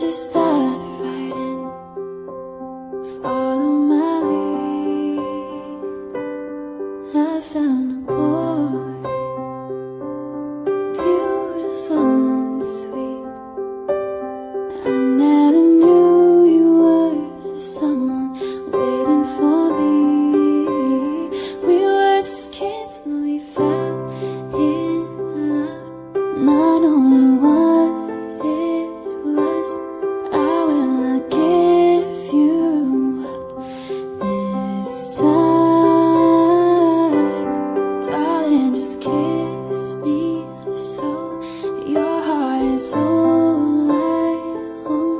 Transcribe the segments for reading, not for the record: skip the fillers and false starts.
you start fighting? Follow my lead. I found a boy, beautiful and sweet. I never knew you were someone waiting for me. We were just kids and we fell in love, not knowing what it was. I will not give you up this time. Darling, just kiss me so your heart is all I own,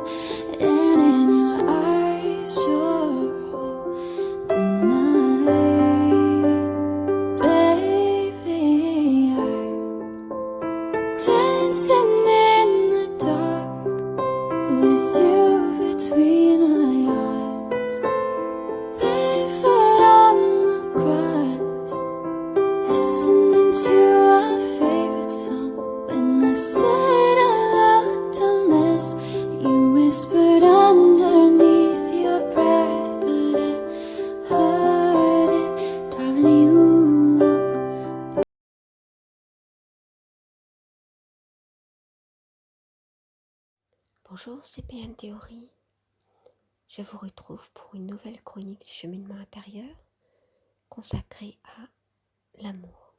and in your eyes you're holding mine. Baby, I'm dancing in the dark with you between my arms, barefoot on the grass, listening to our favorite song. When I said I looked a mess, you whispered underneath your breath, but I heard it, darling, you look. Bonjour, c'est PN Théorie. Je vous retrouve pour une nouvelle chronique du cheminement intérieur consacrée à l'amour.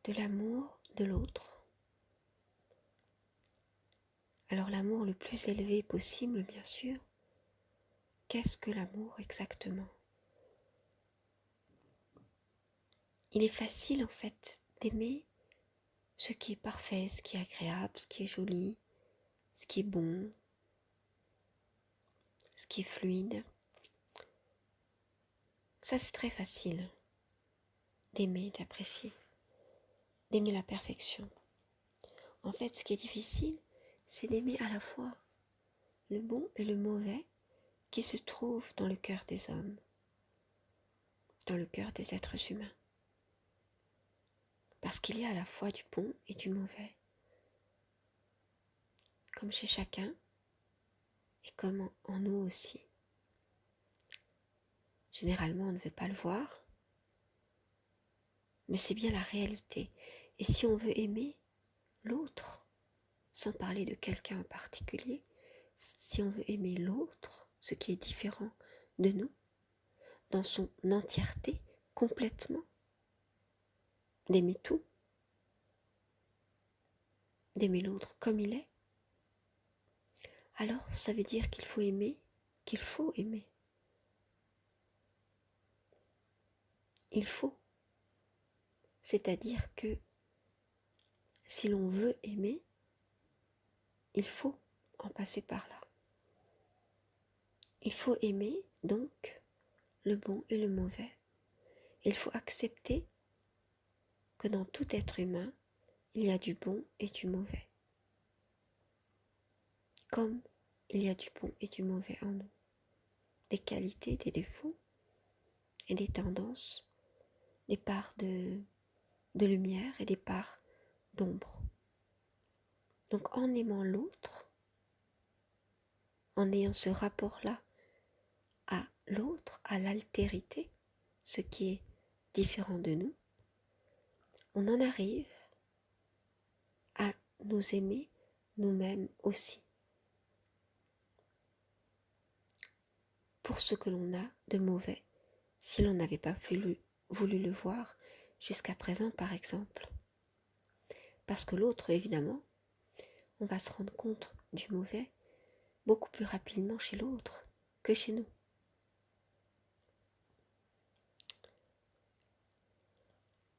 De l'amour de l'autre. Alors l'amour le plus élevé possible, bien sûr. Qu'est-ce que l'amour exactement? Il est facile en fait d'aimer ce qui est parfait, ce qui est agréable, ce qui est joli, ce qui est bon, ce qui est fluide. Ça, c'est très facile d'aimer, d'apprécier, d'aimer la perfection. En fait, ce qui est difficile, c'est d'aimer à la fois le bon et le mauvais qui se trouvent dans le cœur des hommes, dans le cœur des êtres humains. Parce qu'il y a à la fois du bon et du mauvais, comme chez chacun et comme en nous aussi. Généralement, on ne veut pas le voir, mais c'est bien la réalité. Et si on veut aimer l'autre, sans parler de quelqu'un en particulier, si on veut aimer l'autre, ce qui est différent de nous, dans son entièreté, complètement, d'aimer tout, d'aimer l'autre comme il est, alors ça veut dire qu'il faut aimer, qu'il faut aimer. Il faut. C'est-à-dire que si l'on veut aimer, il faut en passer par là. Il faut aimer donc le bon et le mauvais. Il faut accepter que dans tout être humain, il y a du bon et du mauvais. Comme il y a du bon et du mauvais en nous. Des qualités, des défauts et des tendances, des parts de lumière et des parts d'ombre. Donc en aimant l'autre, en ayant ce rapport-là à l'autre, à l'altérité, ce qui est différent de nous, on en arrive à nous aimer nous-mêmes aussi. Pour ce que l'on a de mauvais, si l'on n'avait pas voulu le voir jusqu'à présent par exemple. Parce que l'autre, évidemment, on va se rendre compte du mauvais beaucoup plus rapidement chez l'autre que chez nous.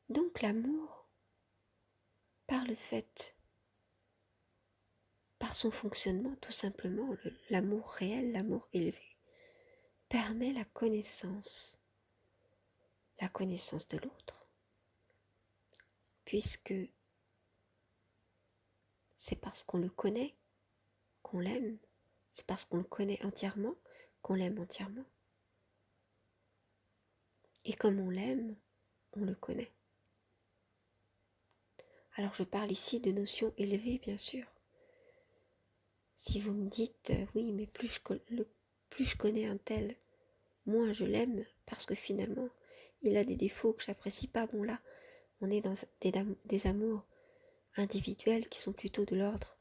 Donc l'amour, par le fait, par son fonctionnement tout simplement, l'amour réel, l'amour élevé, permet la connaissance de l'autre, puisque c'est parce qu'on le connaît qu'on l'aime, c'est parce qu'on le connaît entièrement qu'on l'aime entièrement. Et comme on l'aime, on le connaît. Alors je parle ici de notions élevées, bien sûr. Si vous me dites, oui, mais plus je connais un tel, moins je l'aime, parce que finalement, il a des défauts que j'apprécie pas. Bon là, on est dans des amours individuels qui sont plutôt de l'ordre,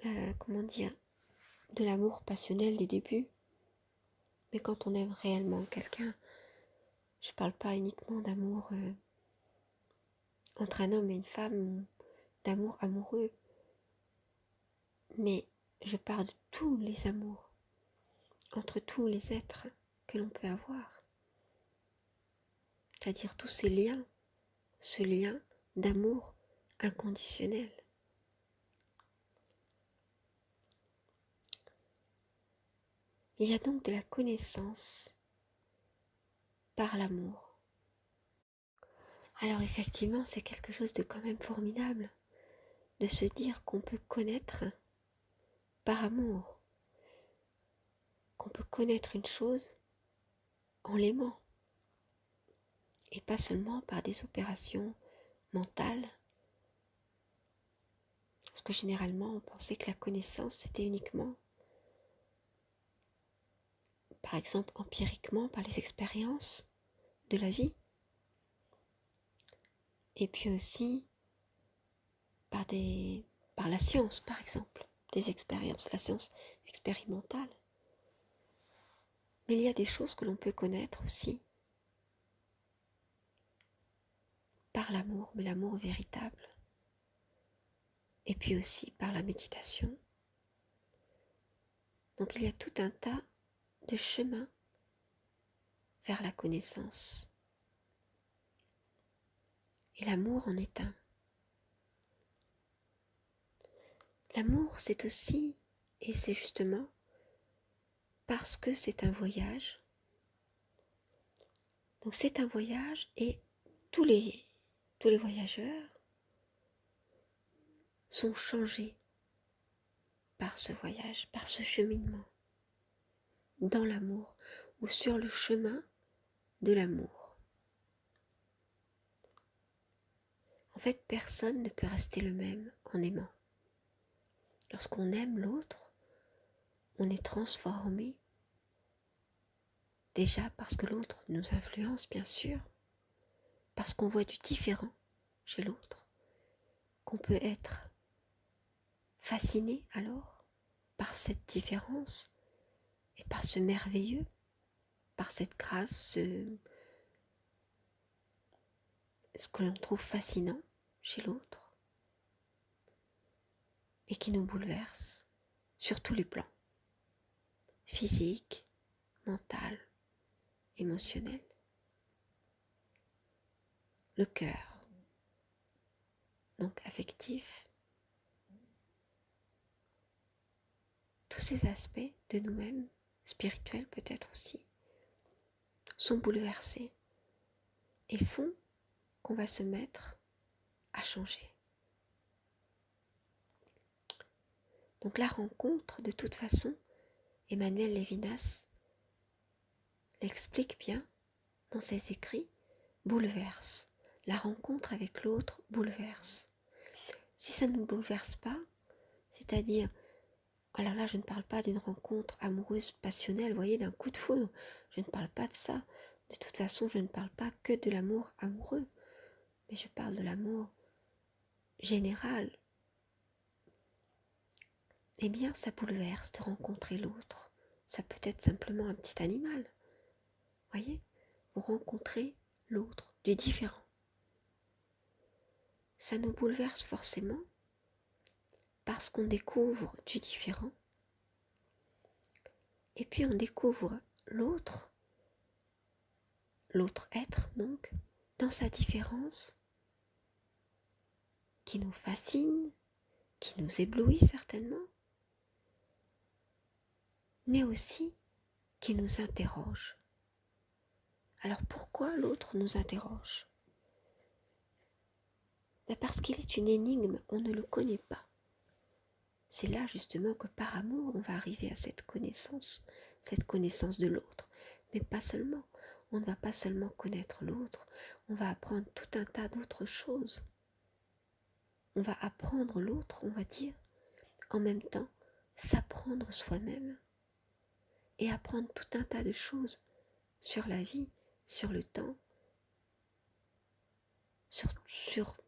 de l'amour passionnel des débuts. Mais quand on aime réellement quelqu'un, je parle pas uniquement d'amour entre un homme et une femme, d'amour amoureux, mais je parle de tous les amours, entre tous les êtres que l'on peut avoir. C'est-à-dire tous ces liens, ce lien d'amour inconditionnel. Il y a donc de la connaissance par l'amour. Alors effectivement, c'est quelque chose de quand même formidable de se dire qu'on peut connaître par amour, qu'on peut connaître une chose en l'aimant, et pas seulement par des opérations mentales, parce que généralement on pensait que la connaissance c'était uniquement, par exemple empiriquement, par les expériences de la vie, et puis aussi par la science, par exemple, des expériences, la science expérimentale. Mais il y a des choses que l'on peut connaître aussi par l'amour, mais l'amour véritable, et puis aussi par la méditation. Donc il y a tout un tas de chemins vers la connaissance. Et l'amour en est un. L'amour, c'est aussi, et c'est justement parce que c'est un voyage. Donc c'est un voyage et tous les voyageurs sont changés par ce voyage, par ce cheminement, dans l'amour ou sur le chemin de l'amour. En fait, personne ne peut rester le même en aimant. Lorsqu'on aime l'autre, on est transformé, déjà parce que l'autre nous influence, bien sûr, parce qu'on voit du différent chez l'autre, qu'on peut être fasciné alors par cette différence et par ce merveilleux, par cette grâce, ce que l'on trouve fascinant chez l'autre et qui nous bouleverse sur tous les plans, physique, mental, émotionnel. Le cœur, donc affectif, tous ces aspects de nous-mêmes, spirituels peut-être aussi, sont bouleversés et font qu'on va se mettre à changer. Donc la rencontre, de toute façon, Emmanuel Lévinas l'explique bien dans ses écrits, bouleverse. La rencontre avec l'autre bouleverse. Si ça ne nous bouleverse pas, c'est-à-dire, alors là je ne parle pas d'une rencontre amoureuse passionnelle, vous voyez, d'un coup de foudre, je ne parle pas de ça. De toute façon, je ne parle pas que de l'amour amoureux, mais je parle de l'amour général. Eh bien, ça bouleverse de rencontrer l'autre. Ça peut être simplement un petit animal. Voyez, vous rencontrez l'autre, du différent. Ça nous bouleverse forcément parce qu'on découvre du différent. Et puis on découvre l'autre être donc, dans sa différence, qui nous fascine, qui nous éblouit certainement, mais aussi qui nous interroge. Alors pourquoi l'autre nous interroge ? Parce qu'il est une énigme, on ne le connaît pas. C'est là justement que par amour on va arriver à cette connaissance de l'autre. Mais pas seulement, on ne va pas seulement connaître l'autre, on va apprendre tout un tas d'autres choses. on va apprendre l'autre, on va dire, en même temps, s'apprendre soi-même et apprendre tout un tas de choses sur la vie, sur le temps, sur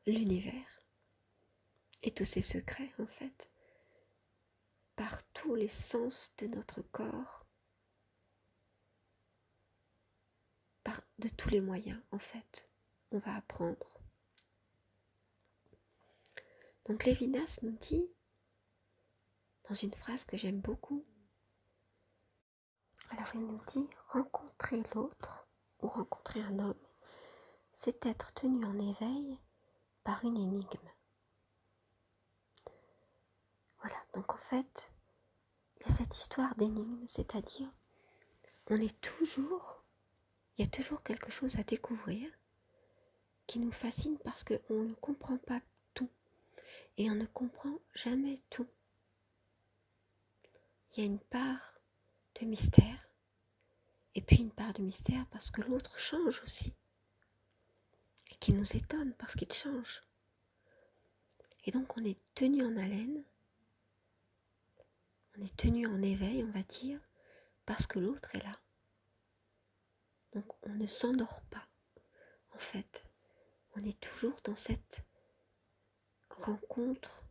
l'univers et tous ses secrets en fait, par tous les sens de notre corps, de tous les moyens en fait, on va apprendre. Donc Lévinas nous dit, dans une phrase que j'aime beaucoup, alors il nous dit, rencontrer l'autre ou rencontrer un homme, c'est être tenu en éveil par une énigme. Voilà, donc en fait, il y a cette histoire d'énigme, c'est-à-dire, il y a toujours quelque chose à découvrir qui nous fascine parce qu'on ne comprend pas tout et on ne comprend jamais tout. Il y a une part de mystère et puis une part de mystère parce que l'autre change aussi et qui nous étonne parce qu'il change. Et donc on est tenu en haleine, on est tenu en éveil, on va dire, parce que l'autre est là. Donc on ne s'endort pas, en fait. On est toujours dans cette rencontre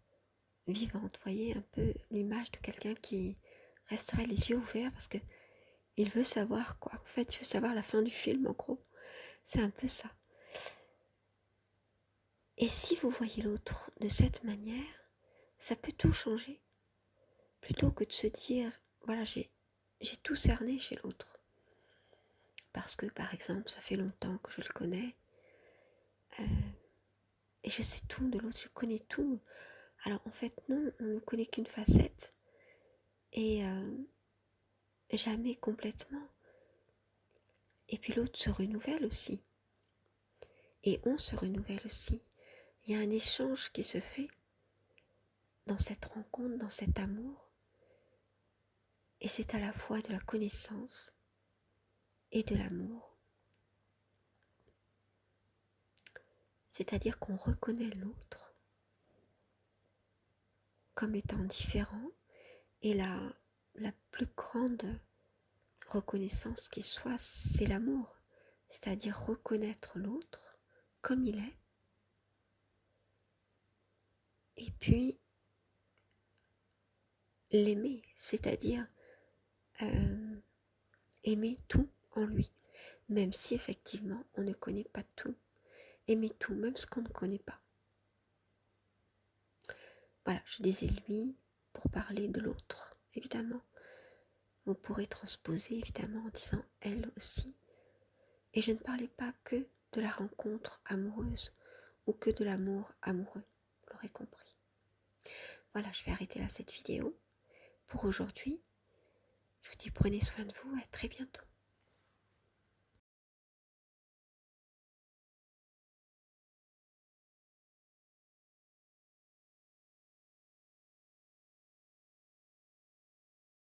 vivante. Vous voyez un peu l'image de quelqu'un qui resterait les yeux ouverts parce que il veut savoir quoi. En fait, il veut savoir la fin du film, en gros. C'est un peu ça. Et si vous voyez l'autre de cette manière, ça peut tout changer. Plutôt que de se dire, voilà, j'ai tout cerné chez l'autre. Parce que, par exemple, ça fait longtemps que je le connais. Et je sais tout de l'autre, je connais tout. Alors en fait, non, on ne connaît qu'une facette. Et jamais complètement. Et puis l'autre se renouvelle aussi. Et on se renouvelle aussi. Il y a un échange qui se fait dans cette rencontre, dans cet amour. Et c'est à la fois de la connaissance et de l'amour. C'est-à-dire qu'on reconnaît l'autre comme étant différent. Et la plus grande reconnaissance qui soit, c'est l'amour. C'est-à-dire reconnaître l'autre comme il est. Et puis l'aimer, c'est-à-dire aimer tout en lui, même si effectivement on ne connaît pas tout, aimer tout, même ce qu'on ne connaît pas. Voilà, je disais lui pour parler de l'autre, évidemment. On pourrait transposer évidemment en disant elle aussi. Et je ne parlais pas que de la rencontre amoureuse ou que de l'amour amoureux, vous l'aurez compris. Voilà, je vais arrêter là cette vidéo pour aujourd'hui. Je vous dis prenez soin de vous, à très bientôt.